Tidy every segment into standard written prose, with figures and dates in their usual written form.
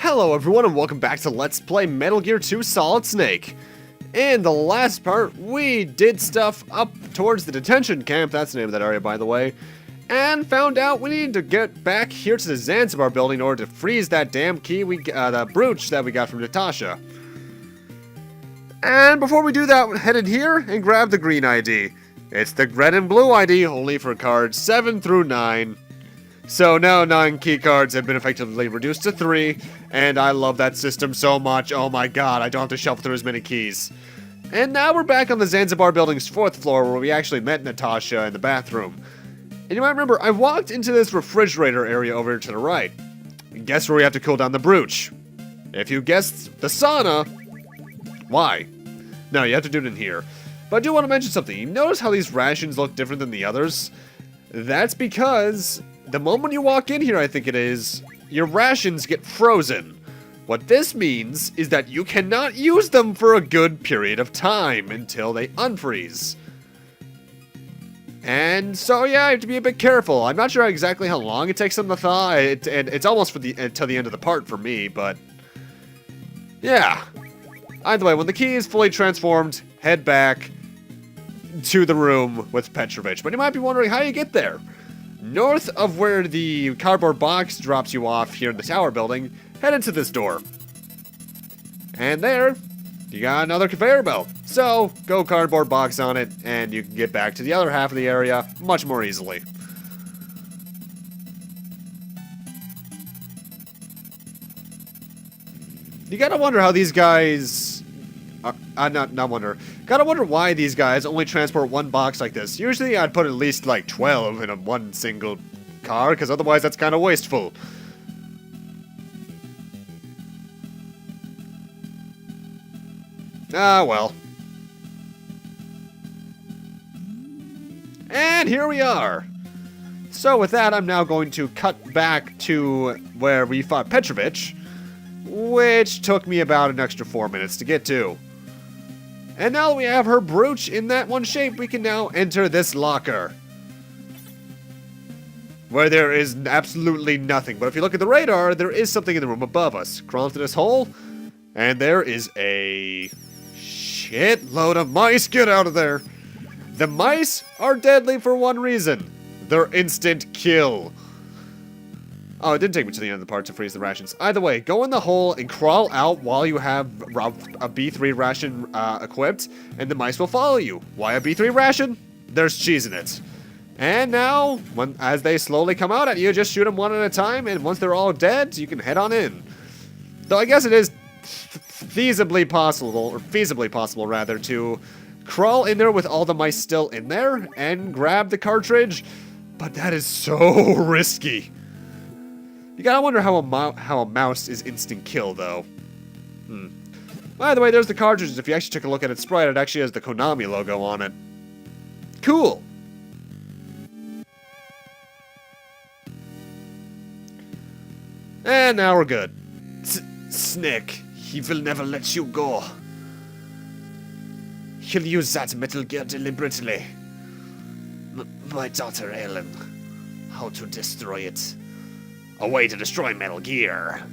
Hello everyone and welcome back to Let's Play Metal Gear 2 Solid Snake. In the last part, we did stuff up towards the detention camp, that's the name of that area by the way, and found out we needed to get back here to the Zanzibar building in order to freeze that damn key, the brooch that we got from Natasha. And before we do that, headed here and grab the green ID. It's the red and blue ID, only for cards 7 through 9. So now 9 key cards have been effectively reduced to 3, and I love that system so much. Oh my god, I don't have to shuffle through as many keys. And now we're back on the Zanzibar building's 4th floor where we actually met Natasha in the bathroom. And you might remember, I walked into this refrigerator area over to the right. And guess where we have to cool down the brooch? If you guessed the sauna, why? No, you have to do it in here. But I do want to mention something. You notice how these rations look different than the others? That's because the moment you walk in here, I think it is, your rations get frozen. What this means is that you cannot use them for a good period of time until they unfreeze. And so yeah, I have to be a bit careful. I'm not sure exactly how long it takes them to thaw. It's almost until the end of the part for me, but yeah. Either way, when the key is fully transformed, head back to the room with Petrovich. But you might be wondering how you get there. North of where the cardboard box drops you off here in the tower building, head into this door. And there, you got another conveyor belt. So, go cardboard box on it, and you can get back to the other half of the area much more easily. You gotta wonder how these guys... Gotta wonder why these guys only transport one box like this. Usually I'd put at least like 12 in one single car, because otherwise that's kind of wasteful. Ah, well. And here we are. So with that, I'm now going to cut back to where we fought Petrovich, which took me about an extra 4 minutes to get to. And now that we have her brooch in that one shape, we can now enter this locker, where there is absolutely nothing. But if you look at the radar, there is something in the room above us. Crawl into this hole, and there is a shitload of mice. Get out of there. The mice are deadly for one reason. They're instant kill. Oh, it didn't take me to the end of the part to freeze the rations. Either way, go in the hole and crawl out while you have a B3 ration equipped, and the mice will follow you. Why a B3 ration? There's cheese in it. And now, as they slowly come out at you, just shoot them one at a time, and once they're all dead, you can head on in. Though I guess it is feasibly possible rather, to crawl in there with all the mice still in there and grab the cartridge, but that is so risky. You gotta wonder how a mouse is instant kill, though. By the way, there's the cartridges. If you actually took a look at its sprite, it actually has the Konami logo on it. Cool! And now we're good. Snake, he will never let you go. He'll use that Metal Gear deliberately. My daughter Ellen. How to destroy it. A way to destroy Metal Gear.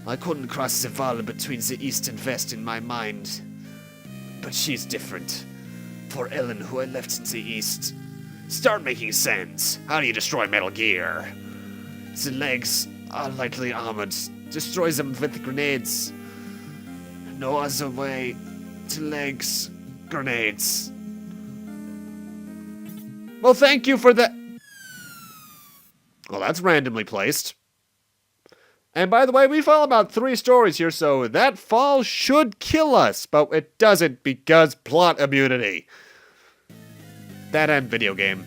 I couldn't cross the wall between the East and West in my mind. But she's different. For Ellen, who I left in the East. Start making sense. How do you destroy Metal Gear? The legs are lightly armored. Destroy them with grenades. No other way to legs. Grenades. Well, thank you for that. Well, that's randomly placed. And by the way, we fall about 3 stories here, so that fall should kill us, but it doesn't because plot immunity. That and video game.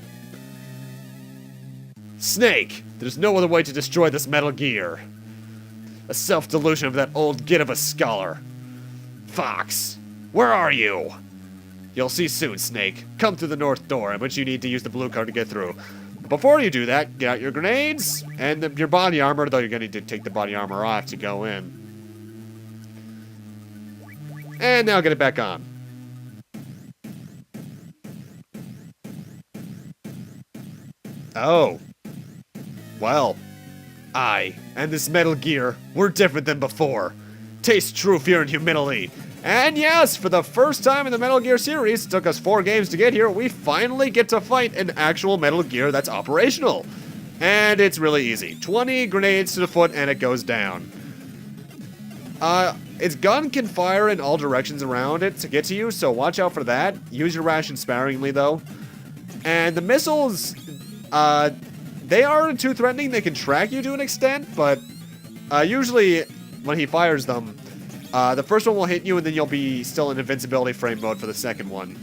Snake, there's no other way to destroy this Metal Gear. A self-delusion of that old git of a scholar. Fox, where are you? You'll see soon, Snake. Come through the north door, but you need to use the blue card to get through. Before you do that, get out your grenades and your body armor, though you're going to need to take the body armor off to go in. And now get it back on. Oh. Well. I and this Metal Gear, we're different than before. Taste true fear and humility. And yes, for the first time in the Metal Gear series, it took us 4 games to get here, we finally get to fight an actual Metal Gear that's operational. And it's really easy. 20 grenades to the foot and it goes down. Its gun can fire in all directions around it to get to you, so watch out for that. Use your rations sparingly, though. And the missiles, they aren't too threatening. They can track you to an extent, but usually when he fires them, the first one will hit you and then you'll be still in invincibility frame mode for the second one.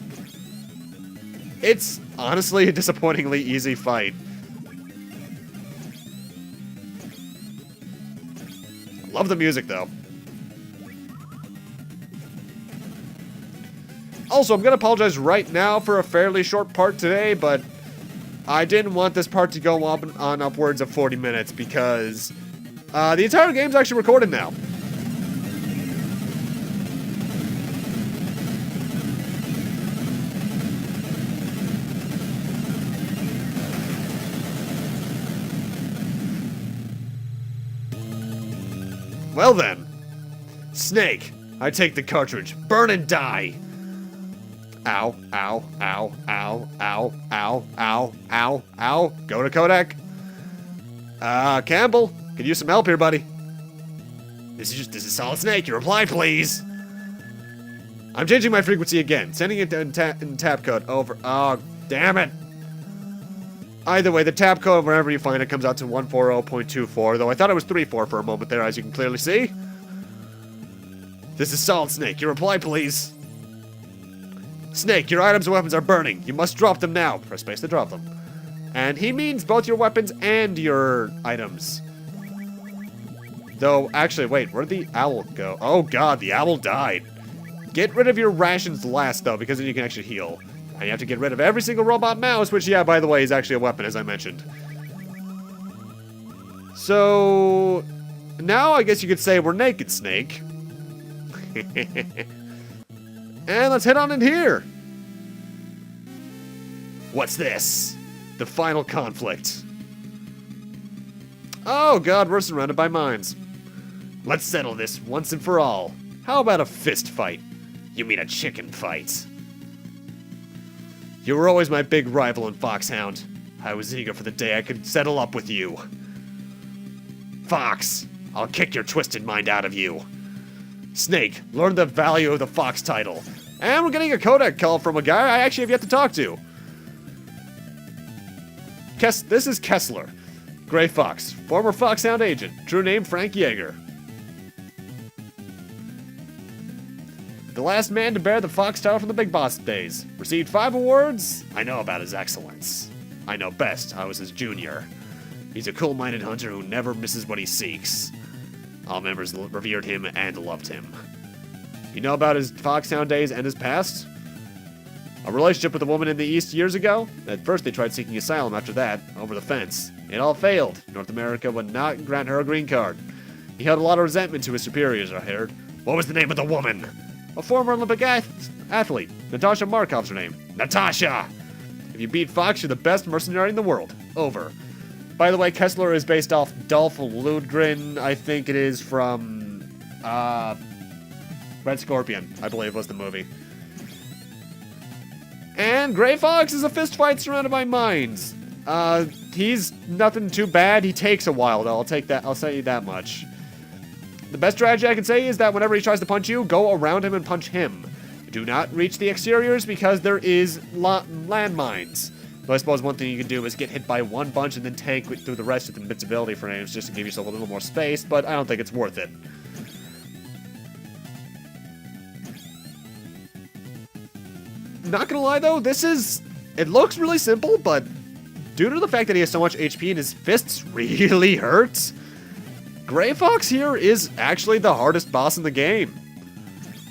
It's honestly a disappointingly easy fight. Love the music, though. Also, I'm going to apologize right now for a fairly short part today, but I didn't want this part to go on upwards of 40 minutes because the entire game's actually recorded now. Well then, Snake, I take the cartridge. Burn and die. Ow, ow, ow, ow, ow, ow, ow, ow, ow. Go to Kodak. Campbell, could use some help here, buddy. This is Solid Snake. Your reply, please. I'm changing my frequency again. Sending it in tap code over. Oh, damn it. Either way, the tab code, wherever you find it, comes out to 140.24, though I thought it was 34 for a moment there, as you can clearly see. This is Solid Snake. Your reply, please. Snake, your items and weapons are burning. You must drop them now. Press space to drop them. And he means both your weapons and your items. Though, actually, wait, where'd the owl go? Oh god, the owl died. Get rid of your rations last, though, because then you can actually heal. And you have to get rid of every single robot mouse, which, yeah, by the way, is actually a weapon, as I mentioned. So, now I guess you could say we're naked, Snake. And let's head on in here. What's this? The final conflict. Oh god, we're surrounded by mines. Let's settle this once and for all. How about a fist fight? You mean a chicken fight? You were always my big rival in Foxhound. I was eager for the day I could settle up with you. Fox, I'll kick your twisted mind out of you. Snake, learn the value of the Fox title. And we're getting a Kodak call from a guy I actually have yet to talk to. This is Kessler. Gray Fox, former Foxhound agent. True name, Frank Yeager. The last man to bear the Fox title from the Big Boss days. Received 5 awards. I know about his excellence. I know best, I was his junior. He's a cool-minded hunter who never misses what he seeks. All members revered him and loved him. You know about his Foxhound days and his past? A relationship with a woman in the East years ago? At first they tried seeking asylum after that, over the fence. It all failed. North America would not grant her a green card. He held a lot of resentment to his superiors, I heard. What was the name of the woman? A former Olympic athlete. Natasha Markov's her name. Natasha! If you beat Fox, you're the best mercenary in the world. Over. By the way, Kessler is based off Dolph Lundgren. I think it is from, Red Scorpion, I believe was the movie. And Gray Fox is a fistfight surrounded by mines. He's nothing too bad. He takes a while, though. I'll say you that much. The best strategy I can say is that whenever he tries to punch you, go around him and punch him. Do not reach the exteriors because there is landmines. But I suppose one thing you can do is get hit by one bunch and then tank through the rest with invincibility frames just to give yourself a little more space, but I don't think it's worth it. Not gonna lie though, it looks really simple, but due to the fact that he has so much HP and his fists really hurt, Gray Fox here is actually the hardest boss in the game.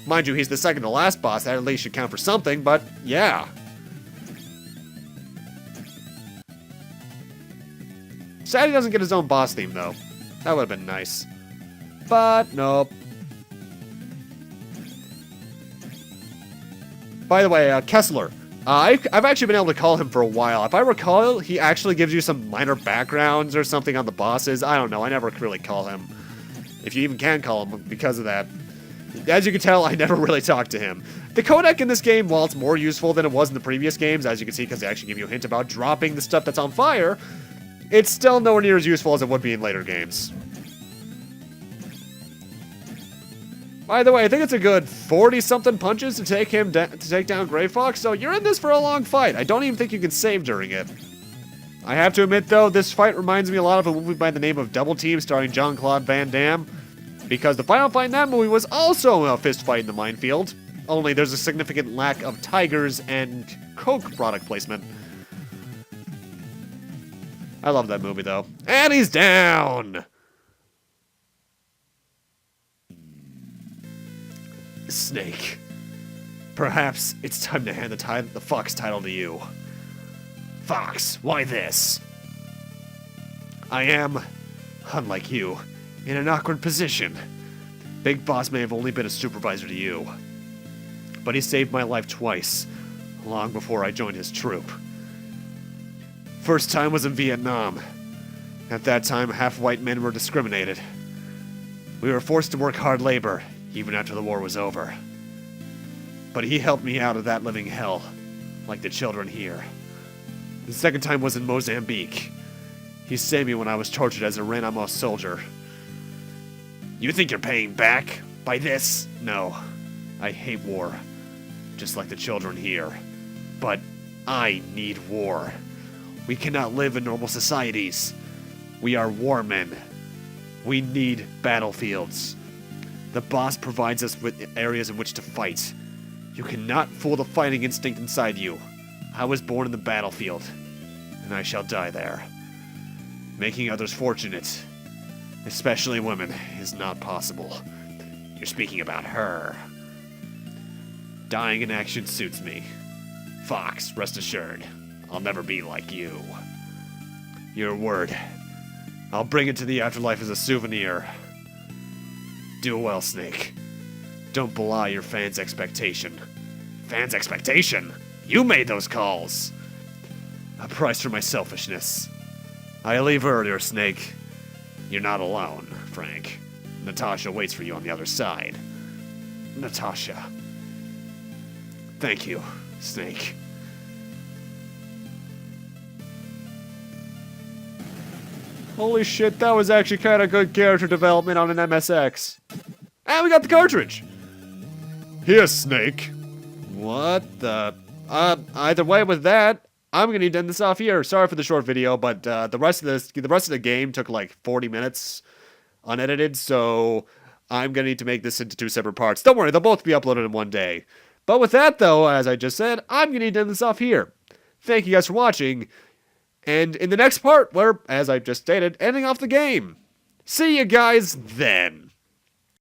Mind you, he's the second to last boss, that at least should count for something, but yeah. Sad he doesn't get his own boss theme though. That would have been nice. But nope. By the way, Kessler, I've actually been able to call him for a while. If I recall, he actually gives you some minor backgrounds or something on the bosses. I don't know. I never really call him. If you even can call him because of that. As you can tell, I never really talked to him. The codec in this game, while it's more useful than it was in the previous games, as you can see, because they actually give you a hint about dropping the stuff that's on fire, it's still nowhere near as useful as it would be in later games. By the way, I think it's a good 40-something punches to take down Grey Fox, so you're in this for a long fight. I don't even think you can save during it. I have to admit, though, this fight reminds me a lot of a movie by the name of Double Team starring Jean-Claude Van Damme, because the final fight in that movie was also a fist fight in the minefield, only there's a significant lack of tigers and Coke product placement. I love that movie, though. And he's down! Snake. Perhaps it's time to hand the Fox title to you. Fox, why this? I am, unlike you, in an awkward position. Big Boss may have only been a supervisor to you, but he saved my life twice, long before I joined his troop. First time was in Vietnam. At that time, half-white men were discriminated. We were forced to work hard labor, even after the war was over. But he helped me out of that living hell, like the children here. The second time was in Mozambique. He saved me when I was tortured as a Renamo soldier. You think you're paying back by this? No. I hate war, just like the children here. But I need war. We cannot live in normal societies. We are war men. We need battlefields. The boss provides us with areas in which to fight. You cannot fool the fighting instinct inside you. I was born in the battlefield, and I shall die there. Making others fortunate, especially women, is not possible. You're speaking about her. Dying in action suits me. Fox, rest assured, I'll never be like you. Your word. I'll bring it to the afterlife as a souvenir. Do well, Snake. Don't belie your fans' expectation. Fans' expectation? You made those calls! A price for my selfishness. I leave earlier, Snake. You're not alone, Frank. Natasha waits for you on the other side. Natasha. Thank you, Snake. Holy shit, that was actually kind of good character development on an MSX. And we got the cartridge! Here, Snake. What the... either way with that, I'm gonna need to end this off here. Sorry for the short video, but the rest of the game took like 40 minutes unedited, so I'm gonna need to make this into 2 separate parts. Don't worry, they'll both be uploaded in one day. But with that, though, as I just said, I'm gonna need to end this off here. Thank you guys for watching, and in the next part, we're, as I just stated, ending off the game. See you guys then.